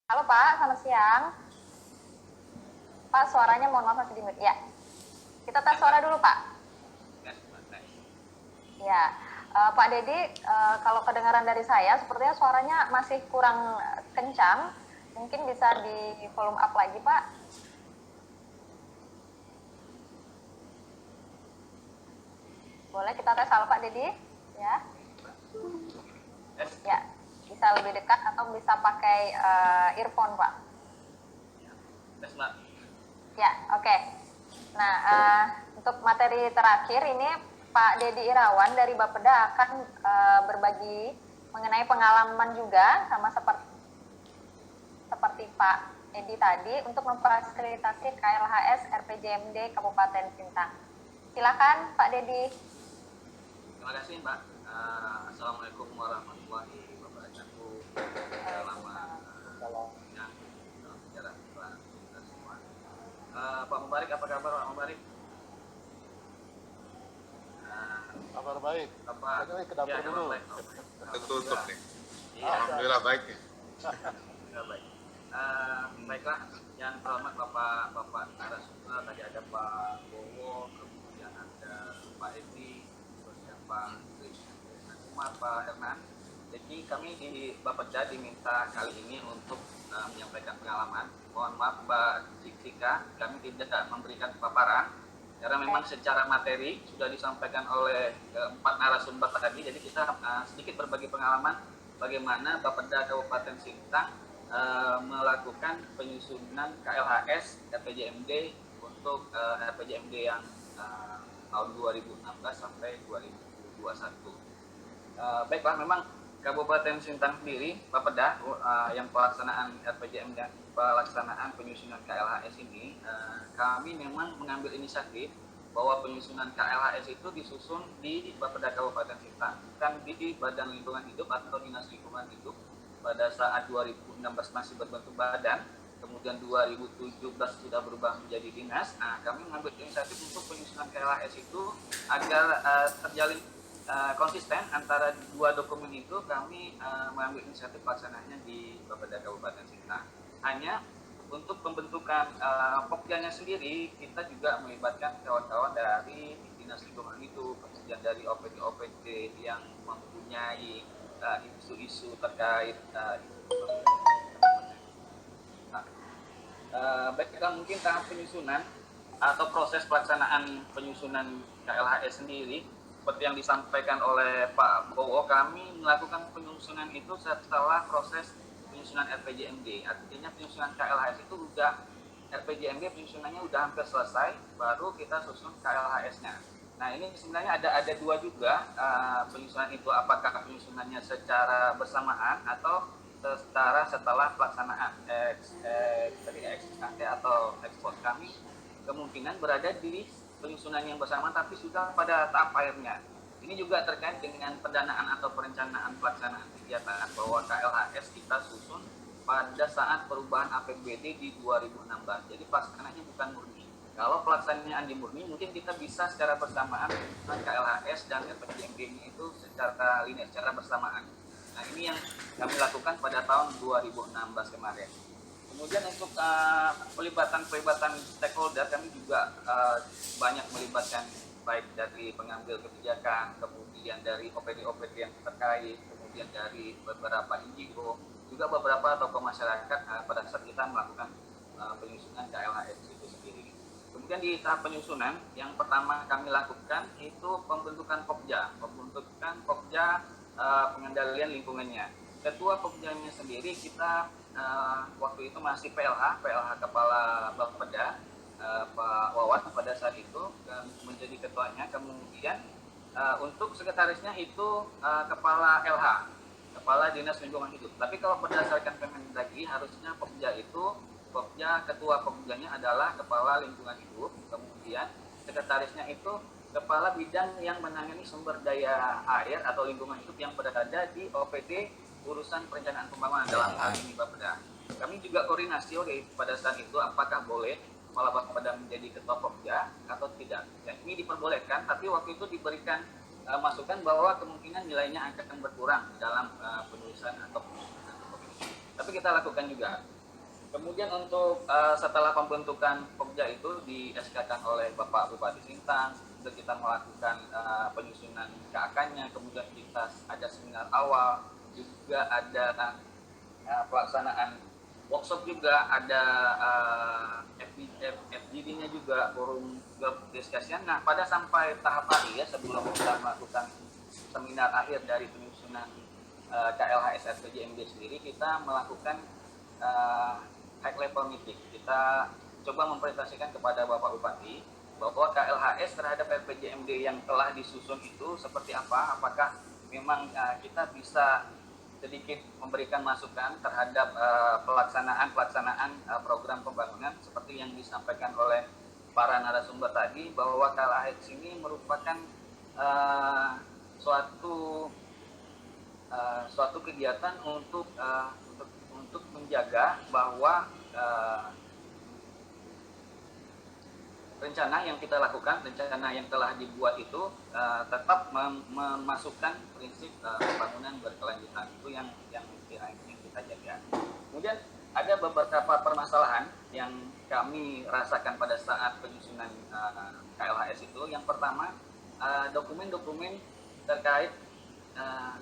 Halo Pak, selamat siang. Pak, suaranya mohon maaf masih di mute. Ya, kita tes suara dulu Pak. Ya, Pak Dedi, kalau kedengaran dari saya, sepertinya suaranya masih kurang kencang. Mungkin bisa di volume up lagi Pak. Boleh kita tes halo Pak Dedi? Ya. Ya, bisa lebih dekat atau bisa pakai earphone Pak. Tes Mbak. Ya, oke. Nah, untuk materi terakhir ini Pak Dedi Irawan dari Bapeda akan berbagi mengenai pengalaman juga sama seperti Pak Edi tadi untuk memfasilitasi KLHS RPJMD Kabupaten Sintang. Silakan Pak Dedi. Terima kasih Mbak. Assalamualaikum warahmatullahi wabarakatuh. Salam yang dalam sejarah kita semua. Pak Mubarik, apa kabar Pak Mubarik? Kabar baik. Apa? Ke dapur dulu. Tertutup nih. Iya. Alhamdulillah baik nih. Ya, baik. Baiklah, yang terhormat Bapak narasumber, tadi ada Pak Bowo, kemudian ada Pak Edi, terus ada Pak Umar, Pak Hernan. Jadi kami di Bapeda diminta kali ini untuk menyampaikan pengalaman. Mohon maaf Mbak Cika, kami tidak memberikan paparan karena memang secara materi sudah disampaikan oleh 4 narasumber tadi. Jadi kita sedikit berbagi pengalaman bagaimana Bapeda Kabupaten Sintang melakukan penyusunan KLHS RPJMD untuk RPJMD yang tahun 2016 sampai 2021. Baiklah, memang Kabupaten Sintang sendiri, Bapeda, yang pelaksanaan RPJMD, pelaksanaan penyusunan KLHS ini, kami memang mengambil inisiatif bahwa penyusunan KLHS itu disusun di Bapeda Kabupaten Sintang, bukan di Badan Lingkungan Hidup atau Dinas Lingkungan Hidup. Pada saat 2016 masih berbentuk badan, kemudian 2017 sudah berubah menjadi dinas. Nah, kami mengambil inisiatif untuk penyusunan KLHS itu agar terjalin konsisten antara dua dokumen itu. Kami mengambil inisiatif pelaksananya di Bapeda Kabupaten Sintang. Hanya untuk pembentukan Pokjanya sendiri, kita juga melibatkan kawan-kawan dari Dinas Lingkungan Hidup, kemudian dari OPD-OPD yang mempunyai isu-isu terkait baiklah, mungkin tahap penyusunan atau proses pelaksanaan penyusunan KLHS sendiri seperti yang disampaikan oleh Pak Bowo, kami melakukan penyusunan itu setelah proses penyusunan RPJMD. Artinya penyusunan KLHS itu udah RPJMD penyusunannya udah hampir selesai, baru kita susun KLHS-nya. Nah, ini sebenarnya ada dua juga penyusunan itu, apakah penyusunannya secara bersamaan atau setelah pelaksanaan dari ex-ante atau ekspor. Kami kemungkinan berada di penyusunan yang bersama tapi sudah pada tahap akhirnya. Ini juga terkait dengan pendanaan atau perencanaan pelaksanaan kegiatan, bahwa KLHS kita susun pada saat perubahan APBD di 2016. Jadi pelaksanaannya bukan murni. Kalau pelaksanaan di murni, mungkin kita bisa secara bersamaan dengan KLHS dan RPJMD-nya itu secara linear, secara bersamaan. Nah, ini yang kami lakukan pada tahun 2016 kemarin. Kemudian untuk pelibatan stakeholder, kami juga banyak melibatkan baik dari pengambil kebijakan, kemudian dari OPD-OPD yang terkait, kemudian dari beberapa NGO, juga beberapa tokoh masyarakat pada saat kita melakukan penyusunan KLHS itu sendiri. Kemudian di tahap penyusunan, yang pertama kami lakukan itu pembentukan Pokja pengendalian lingkungannya. Ketua Pokjanya sendiri kita waktu itu masih PLH Kepala Bapeda, Pak Wawan pada saat itu menjadi ketuanya. Kemudian untuk sekretarisnya itu Kepala LH, Kepala Dinas Lingkungan Hidup. Tapi kalau berdasarkan Kemendagri harusnya ketua Pokjanya adalah Kepala Lingkungan Hidup, kemudian sekretarisnya itu kepala bidang yang menangani sumber daya air atau lingkungan hidup yang berada di OPD urusan perencanaan pembangunan dalam hal ini Bapeda. Kami juga koordinasi pada saat itu apakah boleh Kepala Bapeda menjadi ketua Pokja atau tidak. Ya, ini diperbolehkan, tapi waktu itu diberikan masukan bahwa kemungkinan nilainya akan berkurang dalam penulisan atau penyusunan. Tapi kita lakukan juga. Kemudian untuk setelah pembentukan Pokja itu di SK-kan oleh Bapak Bupati Sintang, sudah kita melakukan penyusunan KAK-nya, kemudian kita ada seminar awal, juga ada pelaksanaan workshop, juga ada FGD-nya juga, forum group discussion. Nah, pada sampai tahap akhir sebelum kita melakukan seminar akhir dari penyusunan KLHS RPJMD sendiri, kita melakukan high level meeting. Kita coba mempresentasikan kepada Bapak Bupati bahwa KLHS terhadap RPJMD yang telah disusun itu seperti apa, apakah memang kita bisa sedikit memberikan masukan terhadap pelaksanaan program pembangunan seperti yang disampaikan oleh para narasumber tadi, bahwa KLHS ini merupakan suatu kegiatan untuk menjaga bahwa rencana yang kita lakukan, rencana yang telah dibuat itu tetap memasukkan prinsip pembangunan berkelanjutan. Itu yang kita jaga. Kemudian ada beberapa permasalahan yang kami rasakan pada saat penyusunan KLHS itu. Yang pertama, dokumen-dokumen terkait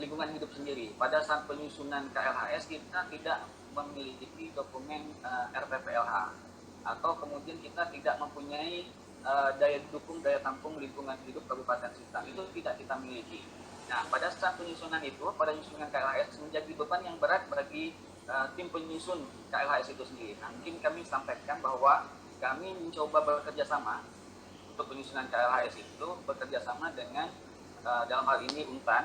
lingkungan hidup sendiri. Pada saat penyusunan KLHS kita tidak memiliki dokumen RPPLH, atau kemudian kita tidak mempunyai daya dukung, daya tampung lingkungan hidup Kabupaten Sintang, itu tidak kita miliki. Nah, pada saat penyusunan itu, pada penyusunan KLHS menjadi beban yang berat bagi tim penyusun KLHS itu sendiri. Nah, mungkin kami sampaikan bahwa kami mencoba bekerja sama untuk penyusunan KLHS itu, bekerja sama dengan dalam hal ini UNTAN,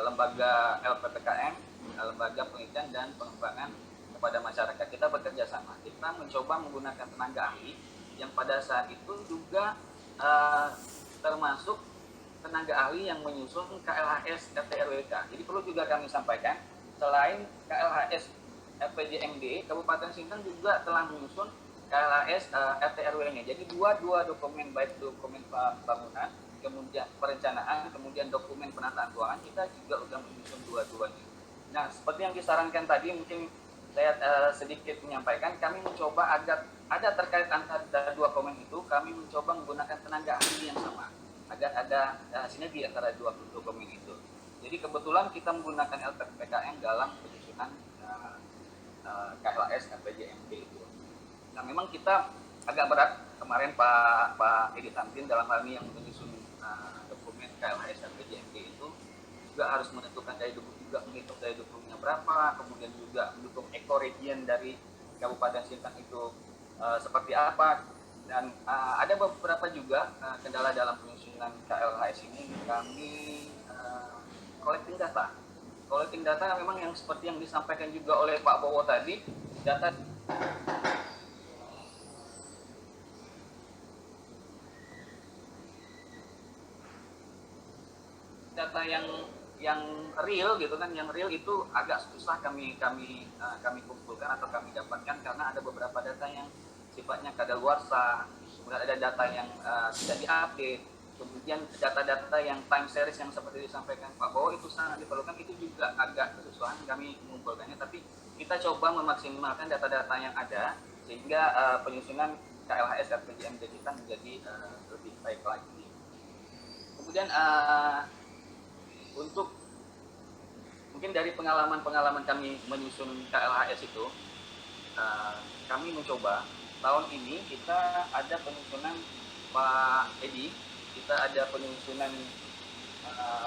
lembaga LPPKM, lembaga penelitian dan pengembangan kepada masyarakat. Kita bekerja sama. Kita mencoba menggunakan tenaga ahli yang pada saat itu juga termasuk tenaga ahli yang menyusun KLHS RT/RW-K. Jadi perlu juga kami sampaikan, selain KLHS RPJMD, Kabupaten Sintang juga telah menyusun KLHS RT/RW-nya. Jadi dua dokumen, baik dokumen bangunan, kemudian perencanaan, kemudian dokumen penataan keuangan, kita juga sudah menyusun dua-duanya. Nah, seperti yang disarankan tadi, mungkin saya sedikit menyampaikan, kami mencoba agar ada terkait antara dua dokumen itu, kami mencoba menggunakan tenaga ahli yang sama, agar ada sinergi antara dua dokumen itu. Jadi kebetulan kita menggunakan LPPKM dalam penyusunan KLHS RPJMD itu. Nah, memang kita agak berat kemarin Pak Edi Tamrin dalam hal ini yang menyusun dokumen KLHS RPJMD itu juga harus menentukan daya dukung, juga menghitung daya dukungnya berapa, kemudian juga mendukung ekoregion dari Kabupaten Sintang itu seperti apa. Dan ada beberapa juga kendala dalam penyusunan KLHS ini. Kami collecting data memang yang seperti yang disampaikan juga oleh Pak Bowo tadi, data yang real gitu kan, yang real itu agak susah kami kumpulkan atau kami dapatkan, karena ada beberapa data yang sifatnya kadaluarsa, kemudian ada data yang tidak diupdate, kemudian data-data yang time series yang seperti disampaikan Pak Bowo itu sangat diperlukan, itu juga agak kesusahan kami mengumpulkannya. Tapi kita coba memaksimalkan data-data yang ada sehingga penyusunan KLHS RPJMD kita menjadi lebih baik lagi. Kemudian untuk mungkin dari pengalaman kami menyusun KLHS itu, kami mencoba tahun ini kita ada penyusunan Pak Edi, kita ada penyusunan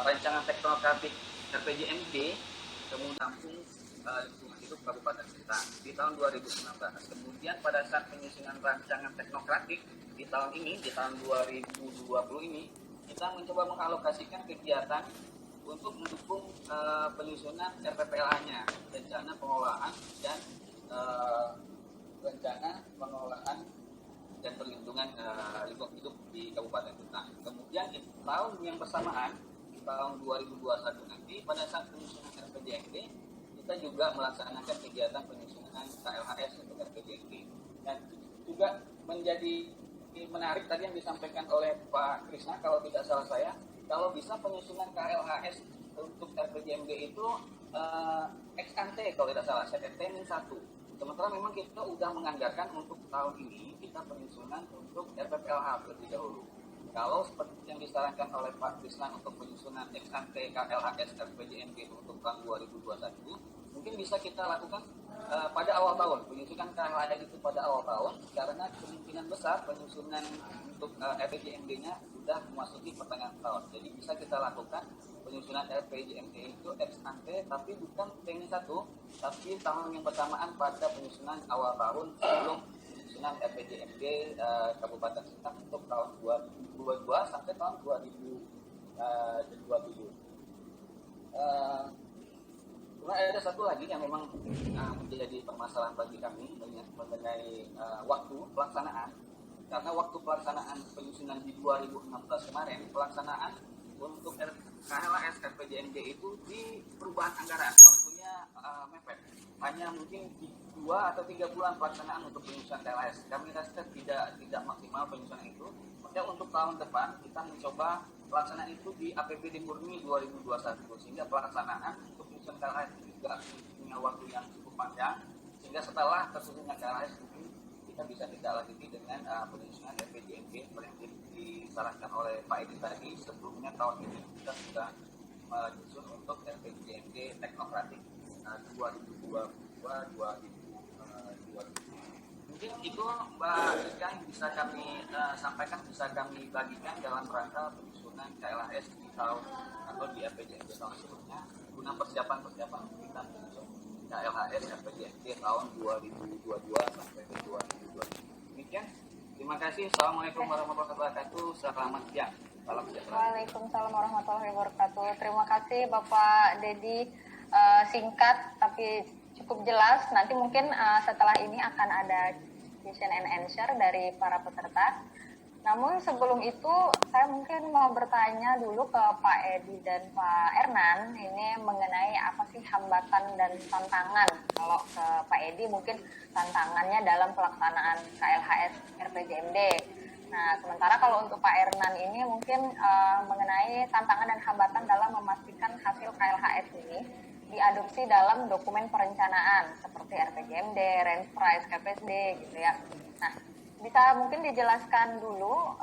rancangan teknokratik RPJMD kemudian tampung lingkungan hidup Kabupaten Sintang di tahun 2019. Kemudian pada saat penyusunan rancangan teknokratik di tahun ini, di tahun 2020 ini, kita mencoba mengalokasikan kegiatan untuk mendukung penyusunan RPPLH-nya, rencana pengelolaan dan perlindungan lingkungan hidup di Kabupaten Sintang. Kemudian di tahun yang bersamaan, di tahun 2021 nanti, pada saat penyusunan RPJMD, kita juga melaksanakan kegiatan penyusunan KLHS untuk RPJMD. Dan juga menjadi menarik tadi yang disampaikan oleh Pak Krisna, kalau tidak salah saya, kalau bisa penyusunan KLHS untuk RPJMD itu ex ante, kalau tidak salah, T-1. Sementara memang kita sudah menganggarkan untuk tahun ini kita penyusunan untuk RPPLH terlebih dahulu. Kalau seperti yang disarankan oleh Pak Krisnan untuk penyusunan ex ante KLHS RPJMD untuk tahun 2021, mungkin bisa kita lakukan pada awal tahun, penyusunan KLHS itu pada awal tahun, karena kemungkinan besar penyusunan untuk RPJMD-nya sudah memasuki pertengahan tahun. Jadi bisa kita lakukan penyusunan RPJMD itu ex ante, tapi bukan T-1, tapi tahun yang bersamaan pada penyusunan awal tahun sebelum penyusunan RPJMD Kabupaten Sintang untuk tahun 2022 sampai tahun 2027. Kemudian ada satu lagi yang memang menjadi permasalahan bagi kami mengenai waktu pelaksanaan. Karena waktu pelaksanaan penyusunan di 2016 kemarin, pelaksanaan untuk KLHS RPJMD itu di perubahan anggaran, waktunya mepet. Hanya mungkin 2 atau 3 bulan pelaksanaan untuk penyusunan KLHS. Kami rasa tidak maksimal penyusunan itu. Maka untuk tahun depan kita mencoba pelaksanaan itu di APBD murni 2021, sehingga pelaksanaan untuk penyusunan KLHS juga punya waktu yang cukup panjang, sehingga setelah tersusunnya KLHS mungkin kita bisa tidak lanjuti dengan penyusunan RPJMD seperti yang disarankan oleh Pak Edi tadi. Sebelumnya tahun ini kita sudah menyusun untuk RPJMD teknokratik 2022-2020. Mungkin itu Mbak Ika yang bisa kami sampaikan, bisa kami bagikan dalam rangka penyusunan KLHS di tahun atau di RPJMD tahun sebelumnya, guna persiapan kita menyusun KLHS RPJMD tahun 2022 sampai 2020. Demikian. Terima kasih. Assalamualaikum warahmatullahi wabarakatuh. Selamat siang. Salam sejahtera. Waalaikumsalam warahmatullahi wabarakatuh. Terima kasih Bapak Dedi, singkat tapi cukup jelas. Nanti mungkin setelah ini akan ada question and answer dari para peserta. Namun sebelum itu saya mungkin mau bertanya dulu ke Pak Edi dan Pak Ernan ini mengenai apa sih hambatan dan tantangan. Kalau ke Pak Edi mungkin tantangannya dalam pelaksanaan KLHS RPJMD. Nah, sementara kalau untuk Pak Ernan ini mungkin mengenai tantangan dan hambatan dalam memastikan hasil KLHS ini diadopsi dalam dokumen perencanaan seperti RPJMD, Range Price, KPSD gitu ya. Nah, bisa mungkin dijelaskan dulu